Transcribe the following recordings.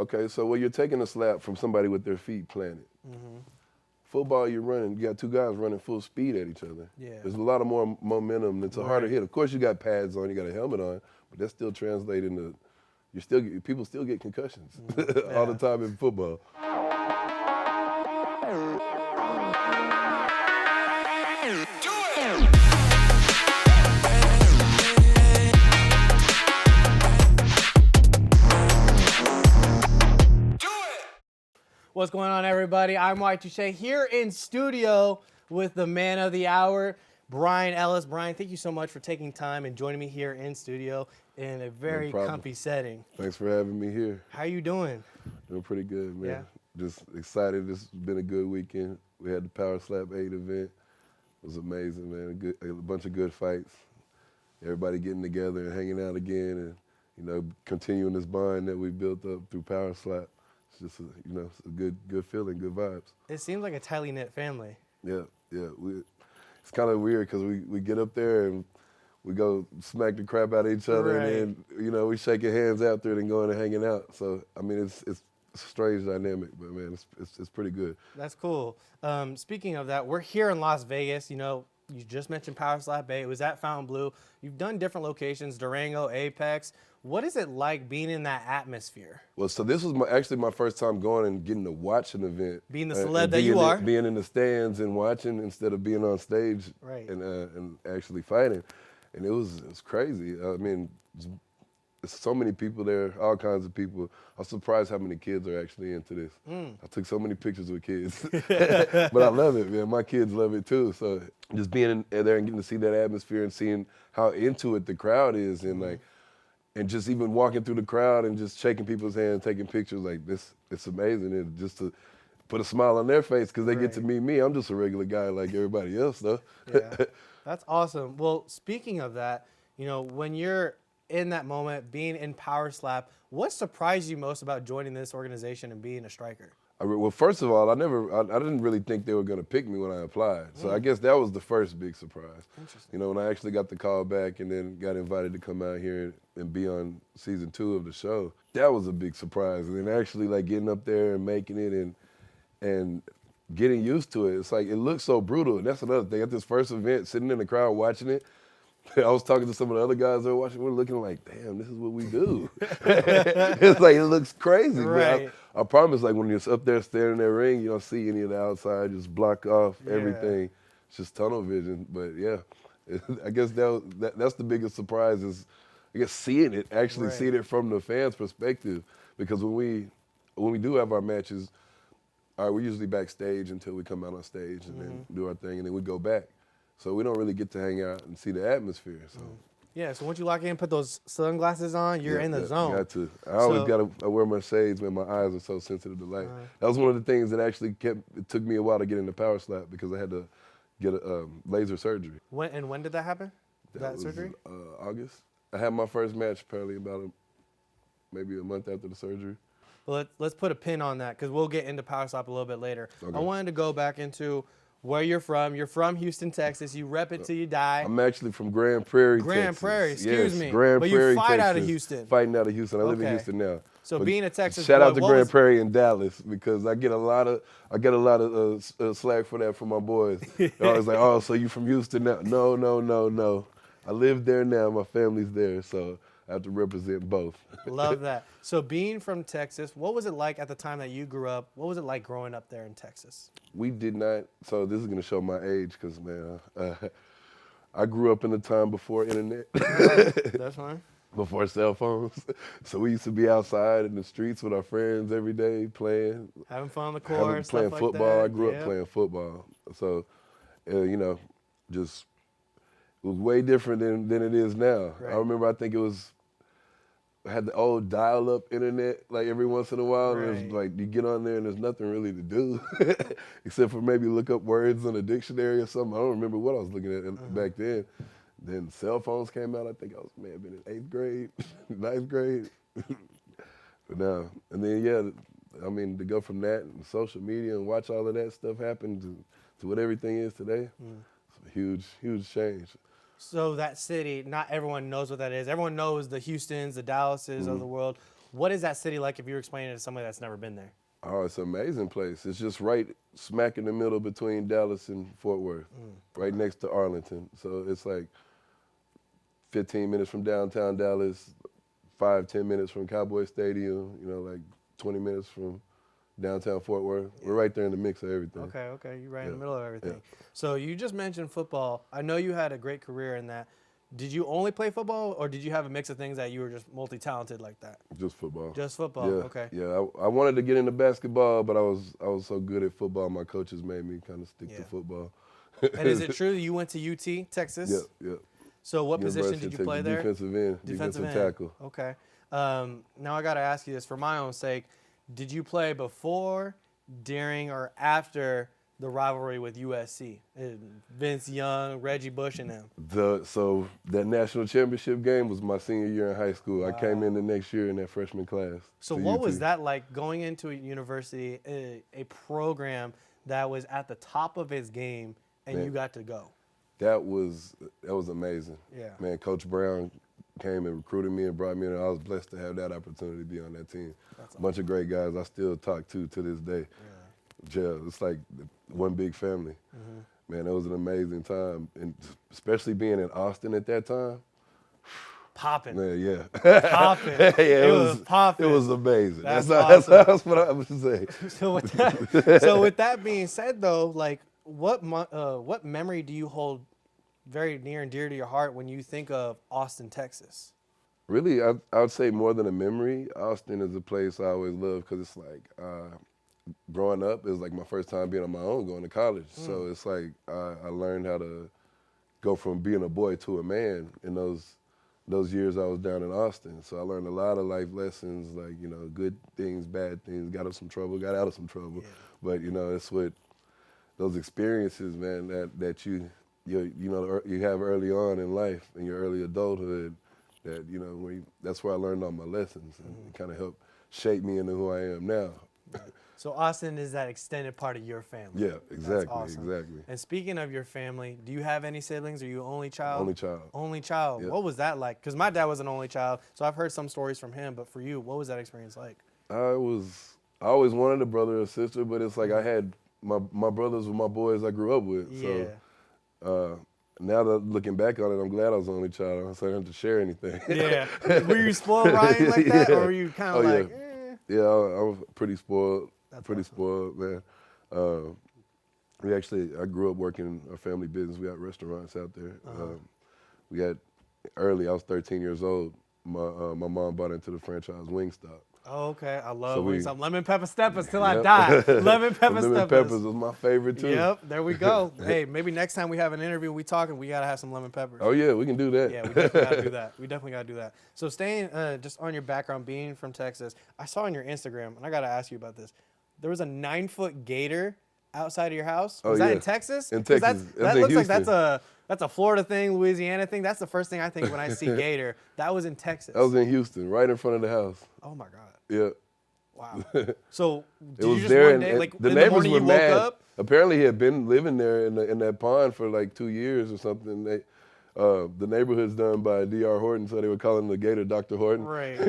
Okay, so you're taking a slap from somebody with their feet planted. Mm-hmm. Football, you're running. You got two guys running full speed at each other. Yeah. There's a lot of more momentum. It's a harder hit. Of course, you got pads on. You got a helmet on, but that still translates into people still get concussions all the time in football. What's going on, everybody? I'm Wyatt Touchet here in studio with the man of the hour, Brian Ellis. Brian, thank you so much for taking time and joining me here in studio in a very comfy setting. Thanks for having me here. How you doing? Doing pretty good, man. Yeah. Just excited. This has been a good weekend. We had the Power Slap 8 event. It was amazing, man. A bunch of good fights. Everybody getting together and hanging out again and, continuing this bond that we built up through Power Slap. It's just, it's a good feeling, good vibes. It seems like a tightly knit family. Yeah. It's kind of weird because we get up there and we go smack the crap out of each other, and then we shaking hands after it and going and hanging out. So I mean, it's a strange dynamic, but man, it's pretty good. That's cool. Speaking of that, we're here in Las Vegas. You just mentioned Power Slap 8. It was at Fontainebleau. You've done different locations, Durango, Apex. What is it like being in that atmosphere? Well, so this was actually my first time going and getting to watch an event. Being the celeb that you are. Being in the stands and watching instead of being on stage and actually fighting. And it was crazy. I mean, there's so many people there, all kinds of people. I was surprised how many kids are actually into this. I took so many pictures with kids. But I love it, man. My kids love it too. So just being there and getting to see that atmosphere and seeing how into it the crowd is and just even walking through the crowd and just shaking people's hands, taking pictures like this, it's amazing. And just to put a smile on their face because they get to meet me. I'm just a regular guy like everybody else, though. Yeah, that's awesome. Well, speaking of that, when you're in that moment, being in Power Slap, what surprised you most about joining this organization and being a striker? Well, first of all, I didn't really think they were going to pick me when I applied. So I guess that was the first big surprise. Interesting. When I actually got the call back and then got invited to come out here and be on season 2 of the show, that was a big surprise. And then actually getting up there and making it and getting used to it. It's like, it looks so brutal. And that's another thing. At this first event, sitting in the crowd watching it, I was talking to some of the other guys that were watching. We're looking like, damn, this is what we do. It's like, it looks crazy. Right. I promise, when you're up there staring in that ring, you don't see any of the outside. Just block off everything. It's just tunnel vision. But yeah, I guess that's the biggest surprise is, I guess, seeing it from the fans' perspective. Because when we do have our matches, we're usually backstage until we come out on stage and then do our thing, and then we go back. So we don't really get to hang out and see the atmosphere. So. Yeah, so once you lock in, put those sunglasses on, you're in the zone. Got to. I always I wear my shades, man. My eyes are so sensitive to light. That was one of the things that actually it took me a while to get into Power Slap because I had to get a laser surgery. When did that happen? That surgery? August. I had my first match probably about maybe a month after the surgery. Well, let's put a pin on that because we'll get into Power Slap a little bit later. Okay. I wanted to go back into where you're from. You're from Houston, Texas. You rep it till you die. I'm actually from Grand Prairie, Texas. Grand Prairie, excuse me. Grand but Prairie, you fight Texas. out of Houston. Fighting out of Houston. I live in Houston now. So being a Texas, shout out to Grand Prairie and Dallas because I get a lot of slack for that from my boys. They're always like, "Oh, so you from Houston now?" No. I live there now. My family's there, so I have to represent both. Love that. So being from Texas, what was it like at the time that you grew up? What was it like growing up there in Texas? We did not. So this is going to show my age because, man, I grew up in the time before internet. That's fine. Before cell phones. So we used to be outside in the streets with our friends every day playing. Having fun on the court, playing stuff football. Like that. I grew up playing football. So, just it was way different than it is now. Right. I remember, I had the old dial-up internet, like every once in a while. Right. And it was like, you get on there and there's nothing really to do, except for maybe look up words in a dictionary or something. I don't remember what I was looking at back then. Then cell phones came out. I think I was, been in 8th grade, 9th grade. But now, and then, to go from that and social media and watch all of that stuff happen to what everything is today, it's a huge, huge change. So that city, not everyone knows what that is. Everyone knows the Houstons, the Dallases of the world. What is that city like if you were explaining it to somebody that's never been there? Oh, it's an amazing place. It's just right smack in the middle between Dallas and Fort Worth, right next to Arlington. So it's like 15 minutes from downtown Dallas, 5-10 minutes from Cowboy Stadium, like 20 minutes from downtown Fort Worth. We're right there in the mix of everything. Okay. You're right in the middle of everything. Yeah. So you just mentioned football. I know you had a great career in that. Did you only play football, or did you have a mix of things that you were just multi-talented like that? Just football. Just football. Yeah. Okay. Yeah, I wanted to get into basketball, but I was so good at football, my coaches made me kind of stick to football. And is it true that you went to UT, Texas? Yeah. So what position did you play there? Defensive end, defensive tackle. Okay. Now I got to ask you this for my own sake. Did you play before, during, or after the rivalry with USC? Vince Young, Reggie Bush, and them. So that national championship game was my senior year in high school. Wow. I came in the next year in that freshman class. So what was that like going into a university, a program that was at the top of its game, and you got to go? That was amazing. Yeah. Man, Coach Brown came and recruited me and brought me in. I was blessed to have that opportunity to be on that team. That's awesome. Bunch of great guys I still talk to this day. Yeah. It's like one big family. Man, it was an amazing time, and especially being in Austin at that time. Popping. Man, yeah. Popping. It was popping. It was amazing. That's awesome. That's what I was saying. So with that being said, though, like, what memory do you hold very near and dear to your heart when you think of Austin, Texas? Really, I would say more than a memory, Austin is a place I always loved because it's like growing up, it was like my first time being on my own going to college. So it's like I learned how to go from being a boy to a man in those years I was down in Austin. So I learned a lot of life lessons, like, good things, bad things, got out of some trouble. But, it's what those experiences, man, that you have early on in life, in your early adulthood, that, that's where I learned all my lessons, and it kind of helped shape me into who I am now. So Austin is that extended part of your family. Yeah, exactly, That's awesome. Exactly. And speaking of your family, do you have any siblings? Are you only child? Only child. Only child. Yep. What was that like? Because my dad was an only child, so I've heard some stories from him, but for you, what was that experience like? I always wanted a brother or sister, but it's like I had my brothers were my boys I grew up with. Yeah. So now that looking back on it, I'm glad I was the only child, so I didn't have to share anything. Yeah. Were you spoiled, Ryan, like that, or were you kind of like? Yeah. Yeah, I was pretty spoiled. That's pretty awesome. Spoiled, man. I grew up working a family business. We had restaurants out there. I was 13 years old. My mom bought into the franchise Wingstop. Oh, okay. I love Wingstop. Lemon pepper steppers till I die. Lemon pepper steppers. Lemon peppers was my favorite too. Yep, there we go. Hey, maybe next time we have an interview, we talking, we gotta have some lemon peppers. Oh yeah, we can do that. Yeah, we definitely gotta do that. So staying just on your background, being from Texas, I saw on your Instagram, and I gotta ask you about this. There was a 9-foot gator outside of your house. Was that in Texas? In Texas. That looks like that's a Florida thing, Louisiana thing. That's the first thing I think when I see gator. That was in Texas. That was in Houston, right in front of the house. Oh my God. Yeah. Wow. So did you just there, one day, like the in neighbors the morning were you mad. woke up? Apparently he had been living there in that pond for like 2 years or something. The neighborhood's done by D.R. Horton, so they were calling the gator Dr. Horton. Right.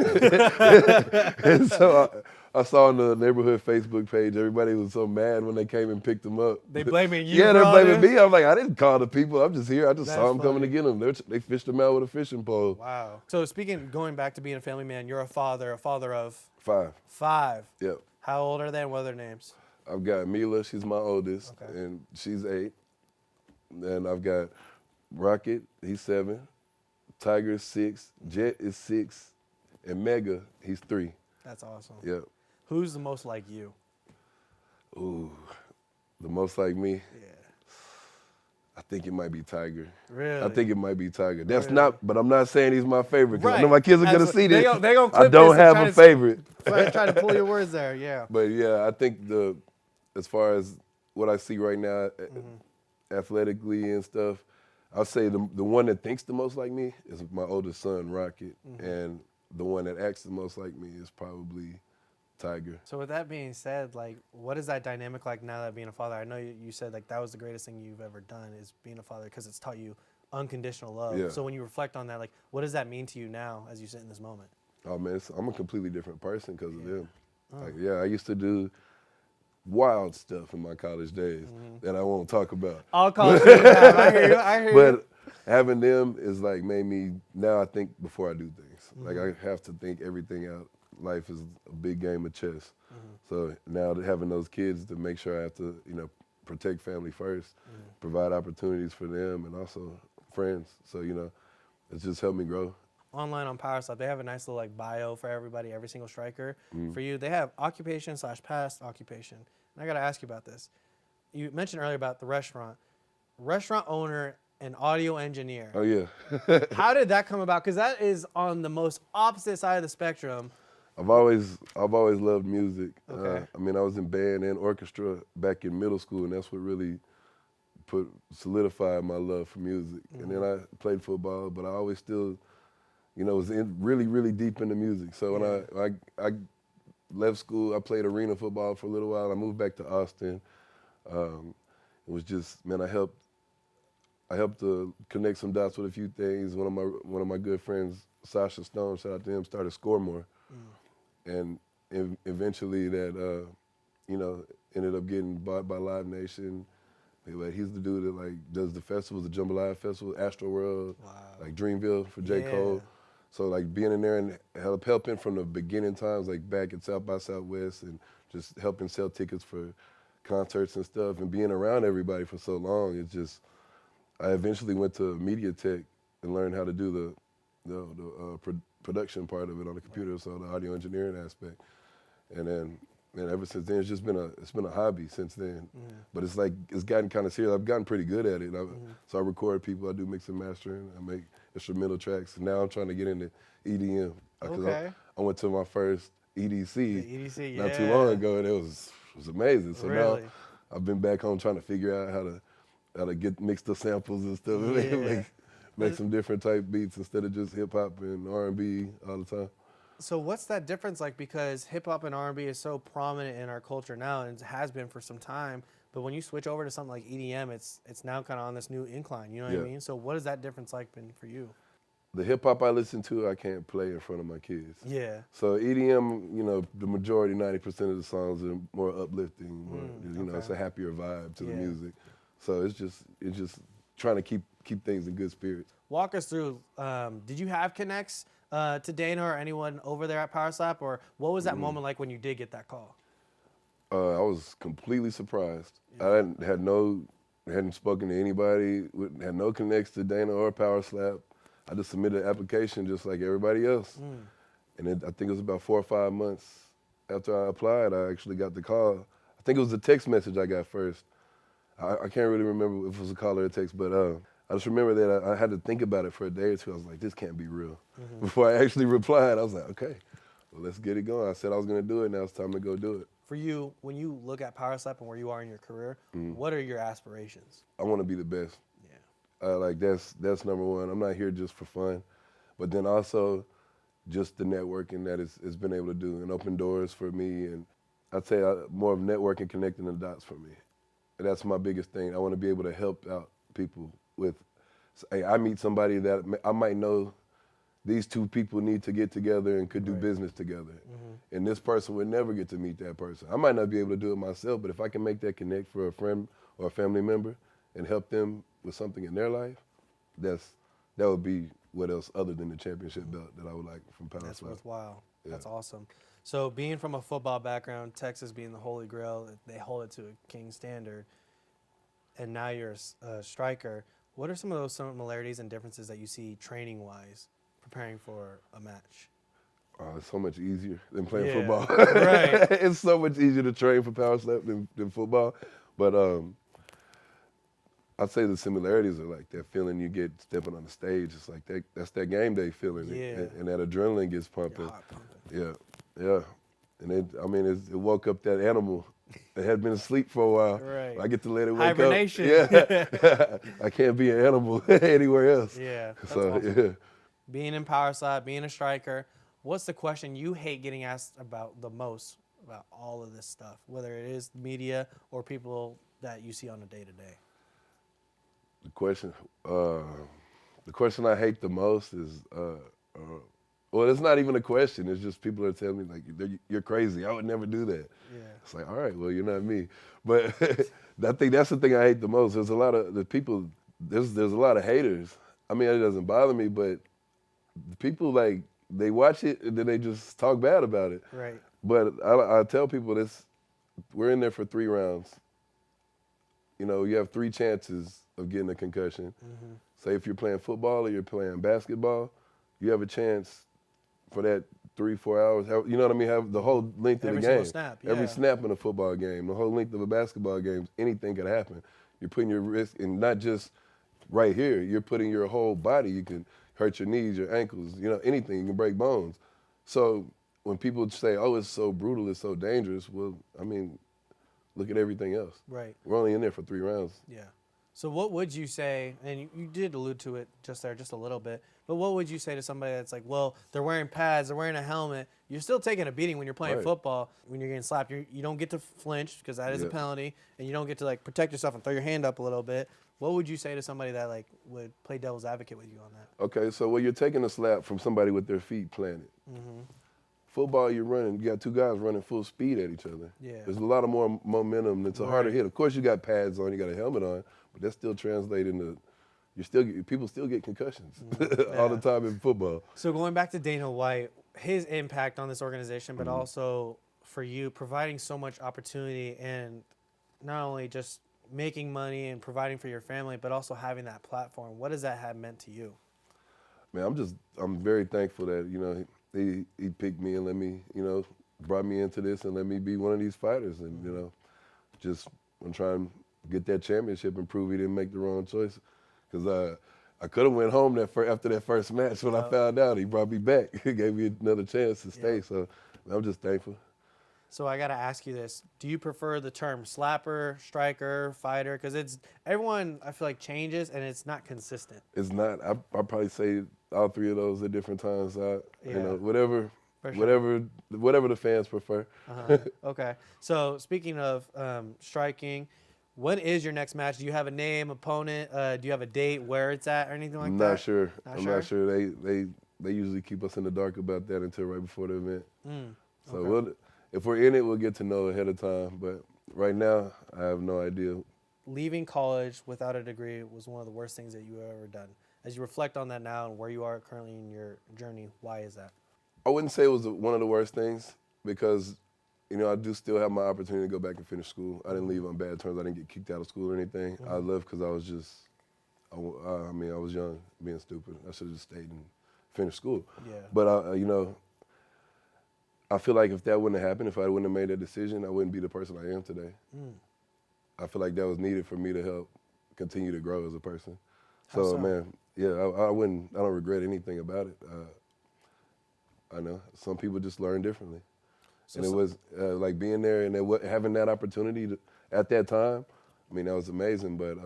And so I saw on the neighborhood Facebook page, everybody was so mad when they came and picked him up. They blaming you. Yeah, they're blaming me. I'm like, I didn't call the people. I'm just here. I just saw them coming to get him. They fished him out with a fishing pole. Wow. So going back to being a family man, you're a father of 5. 5. Yep. How old are they and what are their names? I've got Mila, she's my oldest, and she's 8. Then I've got Rocket, he's 7. Tiger is 6. Jet is 6. And Mega, he's 3. That's awesome. Yep. Who's the most like you? Ooh, the most like me? Yeah. I think it might be Tiger. Really? I think it might be Tiger. That's not, but I'm not saying he's my favorite, because I know Right. my kids are going to see this. They gonna clip I don't this have a favorite. Try to pull your words there, yeah. But yeah, I think as far as what I see right now, athletically and stuff, I'll say the one that thinks the most like me is my oldest son, Rocket, and the one that acts the most like me is probably Tiger. So with that being said, like, what is that dynamic like now that being a father? I know you said like that was the greatest thing you've ever done is being a father because it's taught you unconditional love. Yeah. So when you reflect on that, like, what does that mean to you now as you sit in this moment? Oh man, I'm a completely different person because of them. Like, yeah, I used to do wild stuff in my college days that I won't talk about. All college students have. I hear you. I hear you. But having them is like made me, now I think before I do things. Like I have to think everything out. Life is a big game of chess. So now that having those kids to make sure I have to, protect family first, provide opportunities for them and also friends. So, it's just helped me grow. Online on Power Slap, they have a nice little like bio for everybody, every single striker. For you, they have occupation/past occupation. And I got to ask you about this. You mentioned earlier about the restaurant owner and audio engineer. Oh yeah. How did that come about? Because that is on the most opposite side of the spectrum. I've always loved music. Okay. I was in band and orchestra back in middle school, and that's what really solidified my love for music. And then I played football, but I always still, was really, really deep into music. So when I left school, I played arena football for a little while. I moved back to Austin. It was just, man, I helped to connect some dots with a few things. One of my good friends, Sasha Stone, shout out to him, started Score More. And eventually that, ended up getting bought by Live Nation. He's the dude that does the festivals, the Jambalaya Festival, Astro World, Dreamville for J. Cole. So being in there and helping from the beginning times, back at South by Southwest and just helping sell tickets for concerts and stuff and being around everybody for so long, it's just, I eventually went to media tech and learned how to do the production part of it on the computer, so the audio engineering aspect. And then ever since then, it's been a hobby since then. But it's gotten kind of serious. I've gotten pretty good at it. So I record people. I do mix and mastering. I make instrumental tracks. Now I'm trying to get into EDM. Okay. I went to my first EDC, not too yeah. long ago, and it was amazing. So Really? now I've been back home trying to figure out how to mix the samples and stuff. Yeah. Make some different type beats instead of just hip hop and R&B all the time. So what's that difference like? Because hip hop and R&B is so prominent in our culture now, and it has been for some time. But when you switch over to something like EDM, it's now kind of on this new incline. You know what I mean? So what has that difference been for you? The hip hop I listen to, I can't play in front of my kids. Yeah. So EDM, the majority, 90% of the songs are more uplifting. More, it's a happier vibe to the music. So it's just trying to keep things in good spirits. Walk us through. Did you have connects to Dana or anyone over there at Power Slap, or what was that moment like when you did get that call? I was completely surprised. I hadn't spoken to anybody, had no connects to Dana or Power Slap. I just submitted an application just like everybody else. And I think it was about 4 or 5 months after I applied, I actually got the call. I think it was a text message I got first. I can't really remember if it was a call or a text, but I just remember that I had to think about it for a day or two. I was like, this can't be real. Before I actually replied, I was like, okay, well, let's get it going. I said I was going to do it. Now it's time to go do it. For you, when you look at Power Slap and where you are in your career, what are your aspirations? I want to be the best. That's number one. I'm not here just for fun, but then also just the networking that it's been able to do and open doors for me. And I'd say more of networking, connecting the dots for me. And that's my biggest thing. I want to be able to help out people with, hey, I meet somebody that I might know these two people need to get together and could do business together. And this person would never get to meet that person. I might not be able to do it myself, but if I can make that connect for a friend or a family member and help them with something in their life, that would be what else other than the championship belt that I would like from Power Slap. That's worthwhile. Yeah. That's awesome. So being from a football background, Texas being the Holy Grail, they hold it to a king standard, and now you're a striker. What are some of those similarities and differences that you see training-wise, preparing for a match? It's so much easier than playing football. Right. It's so much easier to train for Power Slap than football. But I'd say the similarities are like that feeling you get stepping on the stage. It's like that's that game day feeling. Yeah. And that adrenaline gets pumping. Yeah. And it woke up that animal that had been asleep for a while. Right. I get to let it wake Hibernation. up. Yeah. I can't be an animal anywhere else. Yeah. That's so awesome. yeah. Being in Power Slap, being a striker, what's the question you hate getting asked about the most about all of this stuff, whether it is media or people that you see on a day-to-day? The question I hate the most is, Well, it's not even a question. It's just people are telling me, like, you're crazy. I would never do that. Yeah. It's like, all right, well, you're not me. But I think that's the thing I hate the most. There's a lot of the people, there's a lot of haters. I mean, it doesn't bother me, but the people, like, they watch it and then they just talk bad about it. Right. But I tell people this, we're in there for 3 rounds. You know, you have 3 chances of getting a concussion. Mm-hmm. Say if you're playing football or you're playing basketball, you have a chance for that 3-4 hours. You know what I mean? Have the whole length of the game. Every snap, yeah. Every snap in a football game, the whole length of a basketball game, anything could happen. You're putting your risk, and not just right here, you're putting your whole body. You can hurt your knees, your ankles, you know, anything. You can break bones. So when people say, oh, it's so brutal, it's so dangerous, well, I mean, look at everything else. Right. We're only in there for 3 rounds. Yeah. So what would you say, and you did allude to it just there, just a little bit, but what would you say to somebody that's like, well, they're wearing pads, they're wearing a helmet, you're still taking a beating when you're playing football, when you're getting slapped, you don't get to flinch because that is a penalty, and you don't get to like protect yourself and throw your hand up a little bit. What would you say to somebody that like would play devil's advocate with you on that? Okay, so when you're taking a slap from somebody with their feet planted, football, you're running, you got 2 guys running full speed at each other. Yeah. There's a lot of more momentum. It's a harder hit. Of course, you got pads on, you got a helmet on, but that still translates into people still get concussions all the time in football. So going back to Dana White, his impact on this organization, but also for you, providing so much opportunity and not only just making money and providing for your family, but also having that platform. What does that have meant to you? Man, I'm very thankful that, you know, he picked me and let me, you know, brought me into this and let me be one of these fighters. And, you know, just I'm trying to get that championship and prove he didn't make the wrong choice. Because I could have went home after that first match when I found out. He brought me back. He gave me another chance to stay. So I'm just thankful. So I got to ask you this. Do you prefer the term slapper, striker, fighter? Because everyone, I feel like, changes, and it's not consistent. It's not. I'll probably say all 3 of those at different times. You know, whatever the fans prefer. Okay. So speaking of striking, when is your next match? Do you have a name, opponent? Do you have a date, where it's at, or anything like that? Not sure. I'm not sure. They usually keep us in the dark about that until right before the event. So if we're in it, we'll get to know ahead of time. But right now, I have no idea. Leaving college without a degree was one of the worst things that you have ever done. As you reflect on that now and where you are currently in your journey, why is that? I wouldn't say it was one of the worst things because, you know, I do still have my opportunity to go back and finish school. I didn't leave on bad terms. I didn't get kicked out of school or anything. I left because I was just, I was young, being stupid. I should have just stayed and finished school. Yeah. But, you know, I feel like if that wouldn't have happened, if I wouldn't have made that decision, I wouldn't be the person I am today. I feel like that was needed for me to help continue to grow as a person. So, man, yeah, I don't regret anything about it. I know some people just learn differently. So and it was like being there and having that opportunity at that time, I mean, that was amazing, but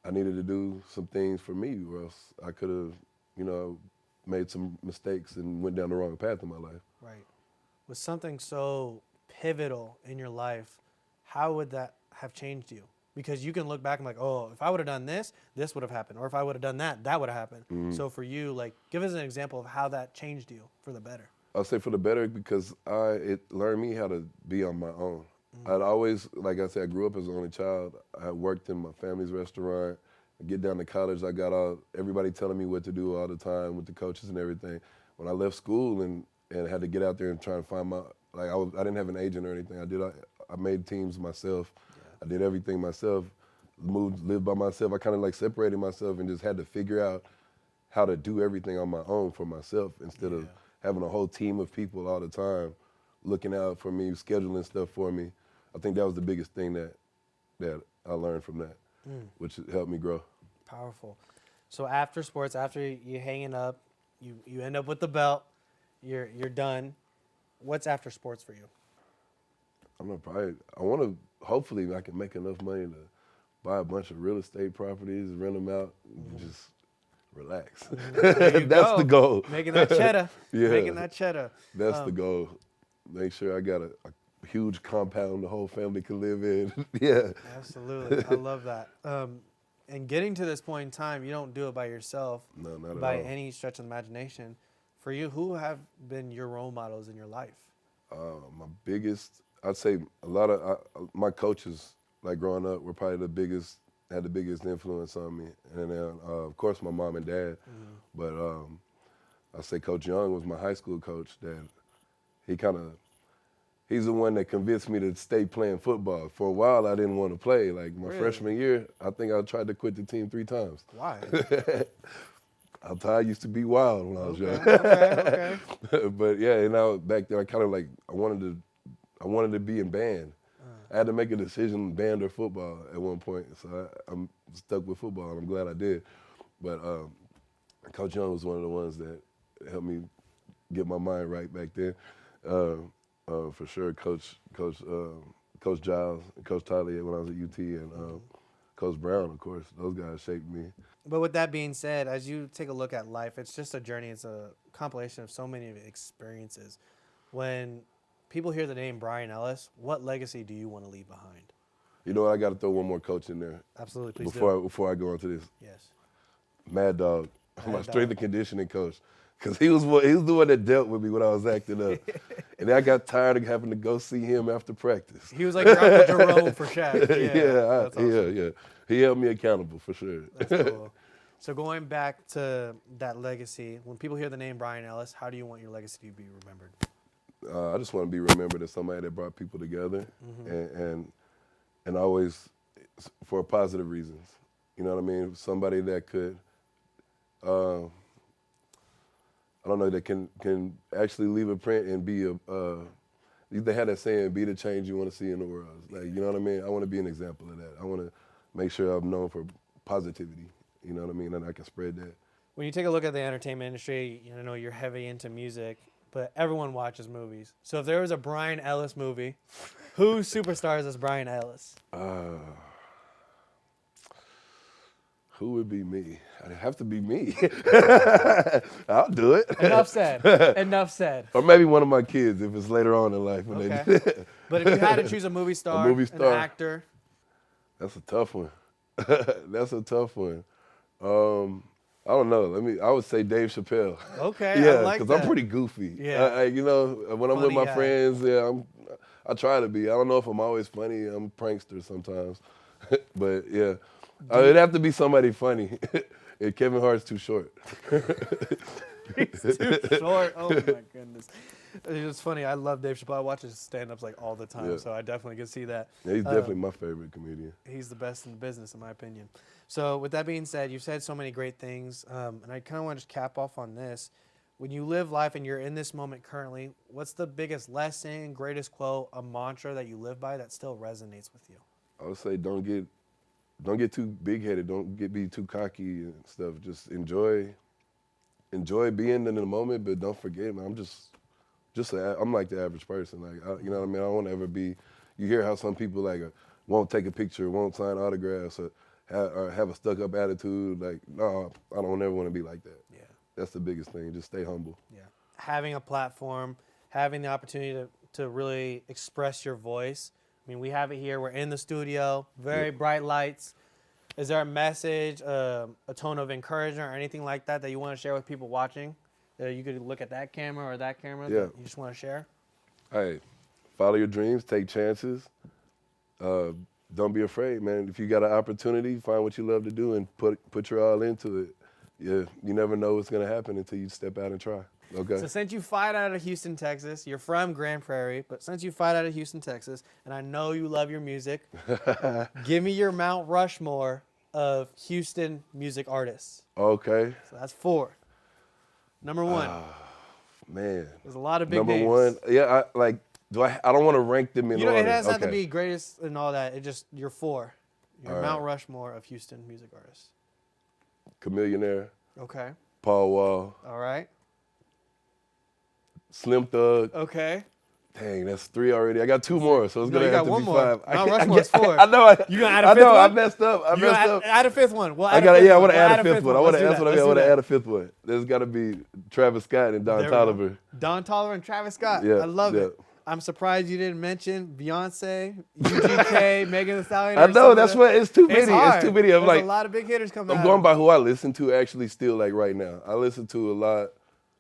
I needed to do some things for me or else I could have, you know, made some mistakes and went down the wrong path in my life. Right. With something so pivotal in your life, how would that have changed you? Because you can look back and like, oh, if I would have done this, this would have happened. Or if I would have done that, that would have happened. So for you, like, give us an example of how that changed you for the better. I'll say for the better because it learned me how to be on my own. I'd always, like I said, I grew up as an only child. I worked in my family's restaurant. I get down to college, I got everybody telling me what to do all the time with the coaches and everything. When I left school and had to get out there and try to find I didn't have an agent or anything. I made teams myself. I did everything myself, lived by myself. I kind of like separated myself and just had to figure out how to do everything on my own for myself instead of having a whole team of people all the time looking out for me, scheduling stuff for me. I think that was the biggest thing that I learned from that, which helped me grow. Powerful. So after sports, after you hanging up, you end up with the belt, you're done. What's after sports for you? Hopefully I can make enough money to buy a bunch of real estate properties, rent them out, and just relax. That's the goal. Making that cheddar. Yeah. Making that cheddar. That's the goal. Make sure I got a huge compound the whole family can live in. Yeah. Absolutely. I love that. And getting to this point in time, you don't do it by yourself. No, not at all. By any stretch of the imagination. For you, who have been your role models in your life? My biggest, I'd say a lot of my coaches, like growing up, were probably had the biggest influence on me. And then, of course, my mom and dad. But I'd say Coach Young was my high school coach. That he's the one that convinced me to stay playing football. For a while, I didn't want to play. Like my freshman year, I think I tried to quit the team 3 times. Why? I used to be wild when I was young. Okay. But yeah, and back then I wanted to be in band. I had to make a decision, band or football, at one point. So I'm stuck with football, and I'm glad I did. But Coach Young was one of the ones that helped me get my mind right back then. For sure, Coach Giles, Coach Tyler when I was at UT, and Coach Brown, of course. Those guys shaped me. But with that being said, as you take a look at life, it's just a journey. It's a compilation of so many experiences. When people hear the name Bryan Ellis, what legacy do you want to leave behind? You know what? I got to throw one more coach in there. Absolutely, please before I go into this. Yes. Mad Dog, my strength and conditioning coach. Because he was the one that dealt with me when I was acting up. And then I got tired of having to go see him after practice. He was like your Uncle Jerome for Shaq. Yeah, awesome. yeah. He held me accountable for sure. That's cool. So going back to that legacy, when people hear the name Bryan Ellis, how do you want your legacy to be remembered? I just want to be remembered as somebody that brought people together and always for positive reasons. You know what I mean? Somebody that could, I don't know, that can actually leave a print and be they had that saying, be the change you want to see in the world. Like, you know what I mean? I want to be an example of that. I want to make sure I'm known for positivity. You know what I mean? And I can spread that. When you take a look at the entertainment industry, you know you're heavy into music, but everyone watches movies. So if there was a Bryan Ellis movie, who superstars as Bryan Ellis? Who would be me? It'd have to be me. I'll do it. Enough said. Enough said. Or maybe one of my kids if it's later on in life. When okay. But if you had to choose a movie star, an actor. That's a tough one. That's a tough one. I don't know. I would say Dave Chappelle. Okay, yeah, I like that. Because I'm pretty goofy. Yeah. You know, when I'm Funny with my guy. friends, I try to be. I don't know if I'm always funny. I'm a prankster sometimes. But yeah, it'd have to be somebody funny. And Kevin Hart's too short. He's too short. Oh my goodness. It's funny. I love Dave Chappelle. I watch his stand-ups like all the time, so I definitely can see that. Yeah, he's definitely my favorite comedian. He's the best in the business, in my opinion. So with that being said, you've said so many great things, and I kind of want to just cap off on this. When you live life and you're in this moment currently, what's the biggest lesson, greatest quote, a mantra that you live by that still resonates with you? I would say don't get too big-headed. Don't be too cocky and stuff. Just enjoy being in the moment, but don't forget, man. I'm like the average person. Like, you know what I mean? I don't want to ever be. You hear how some people like won't take a picture, won't sign autographs, or have a stuck-up attitude. Like, no, I don't ever want to be like that. Yeah, that's the biggest thing. Just stay humble. Yeah, having a platform, having the opportunity to really express your voice. I mean, we have it here. We're in the studio. Very bright lights. Is there a message, a tone of encouragement, or anything like that you want to share with people watching? You could look at that camera or that camera that you just want to share? Hey, follow your dreams, take chances. Don't be afraid, man. If you got an opportunity, find what you love to do and put your all into it. Yeah, you never know what's going to happen until you step out and try. Okay. So since you fight out of Houston, Texas, you're from Grand Prairie, but since you fight out of Houston, Texas, and I know you love your music, give me your Mount Rushmore of Houston music artists. Okay. So that's 4. Number 1. Man. There's a lot of big names. Number 1. Yeah, I don't want to rank them in order. It has not to be greatest and all that. It just, you're 4. You're Mount Rushmore of Houston music artists. Chameleonaire. Okay. Paul Wall. All right. Slim Thug. Okay. Dang, that's 3 already. I got 2 more, so it's going to have to be 5. Mount Rushmore's 4. I know. You going to add a 5th one? I messed up. Add a 5th one. Well, I want to add a 5th one. I want to add a 5th one. There's got to be Travis Scott and Don Toliver. Don Toliver and Travis Scott. Yeah, I love it. I'm surprised you didn't mention Beyonce, UGK, Megan Thee Stallion. I know, that's what, it's too many. It's too many. There's a lot of big hitters coming out. I'm going by who I listen to actually still like right now. I listen to a lot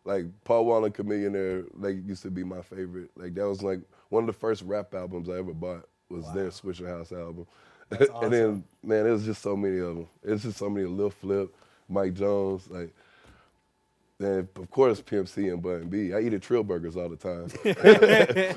like Paul Wall and Chameleonaire, like used to be my favorite. Like that was like one of the first rap albums I ever bought was their Swisher House album. That's awesome. And then man, it was just so many of them. It's just so many. Lil Flip, Mike Jones, like. And of course, Pimp C and Bun B. I eat at Trill Burgers all the time.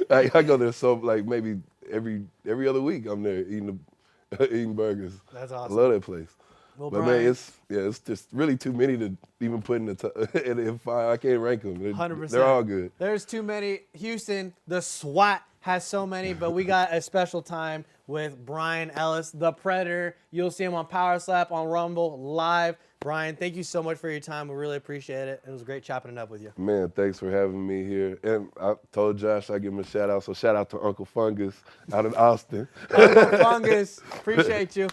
I go there so like maybe every other week. I'm there eating burgers. That's awesome. I love that place. Well, but Brian, man, it's just really too many to even put in in five. I can't rank them. 100%. They're all good. There's too many. Houston, the SWAT has so many, but we got a special time with Brian Ellis, the Predator. You'll see him on Power Slap, on Rumble, live. Brian, thank you so much for your time. We really appreciate it. It was great chopping it up with you. Man, thanks for having me here. And I told Josh I'd give him a shout out. So shout out to Uncle Fungus out in Austin. Uncle Fungus, appreciate you.